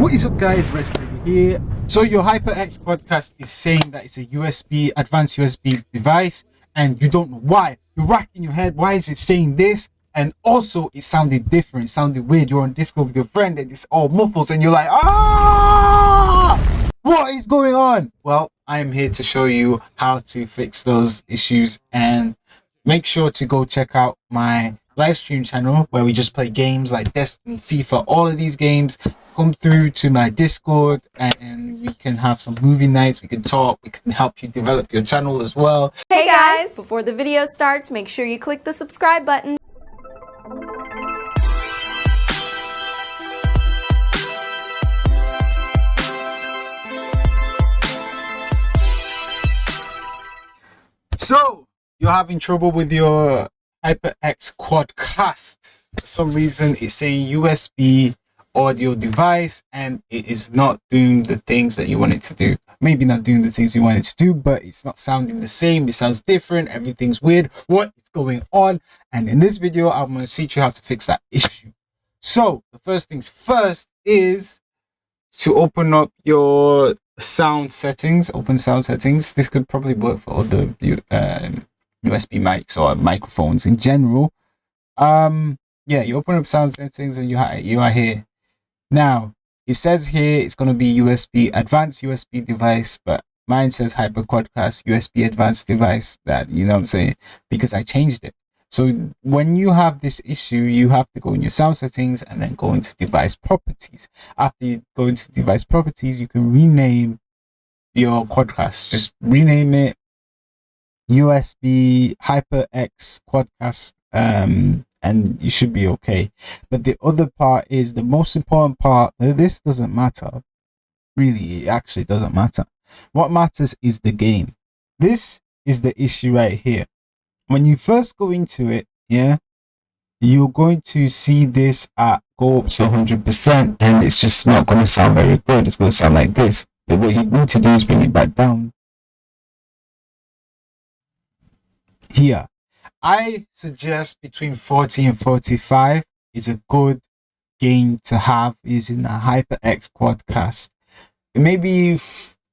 What is up, guys? WRETCHVAGA here. So your HyperX Quadcast is saying that it's a USB, advanced USB device, and you don't know why. You're racking your head. Why is it saying this? And also, it sounded different. It sounded weird. You're on Discord with your friend, and it's all muffles, and you're like, ah! What is going on? Well, I'm here to show you how to fix those issues, and make sure to go check out my live stream channel where we just play games like Destiny, FIFA, all of these games. Come through to my Discord and we can have some movie nights, we can talk, we can help you develop your channel as well. Hey guys, before the video starts, make sure you click the subscribe button. So you're having trouble with your HyperX Quadcast. For some reason it's saying USB audio device and it is not doing the things that you want it to do. Maybe not doing the things you want it to do, but it's not sounding the same. It sounds different. Everything's weird. What is going on? And in this video, I'm going to teach you how to fix that issue. So the first things first is to open up your sound settings. Open sound settings. This could probably work for other USB mics or microphones in general. Yeah, you open up sound settings and you are here. Now it says here it's going to be USB, advanced USB device, but mine says Hyper Quadcast USB advanced device. That, you know what I'm saying, because I changed it. So when you have this issue, you have to go in your sound settings and then go into device properties. After you go into device properties, you can rename your Quadcast. Just rename it USB HyperX Quadcast, and you should be okay. But the other part is the most important part. This doesn't matter, really. It actually doesn't matter. What matters is the game. This is the issue right here. When you first go into it, yeah, you're going to see this go up to 100%, and it's just not going to sound very good. It's going to sound like this. But what you need to do is bring it back down here. I suggest between 40 and 45 is a good gain to have using a HyperX Quadcast. Maybe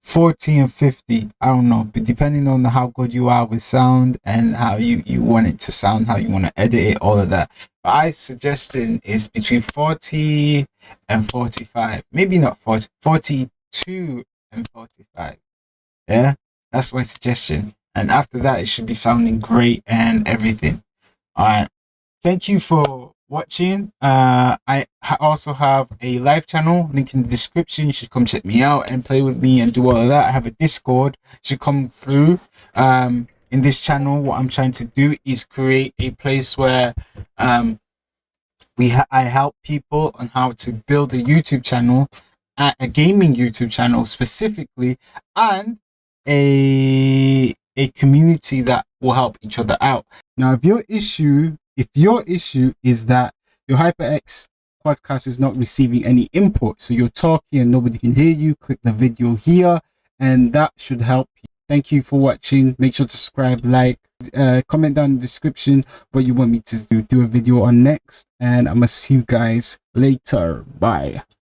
40 and 50, I don't know, but depending on how good you are with sound and how you want it to sound, how you want to edit it, all of that. But I suggesting is between 40 and 45, maybe not 40, 42 and 45. Yeah, that's my suggestion. And after that, it should be sounding great and everything. All right. Thank you for watching. I also have a live channel, link in the description. You should come check me out and play with me and do all of that. I have a Discord. You should come through. In this channel, what I'm trying to do is create a place where I help people on how to build a YouTube channel, a gaming YouTube channel specifically, and a community that will help each other out. Now, if your issue is that your HyperX Quadcast is not receiving any input, so you're talking and nobody can hear you, click the video here and that should help you. Thank you for watching. Make sure to subscribe, like, comment down in the description what you want me to do a video on next, and I'm gonna see you guys later. Bye.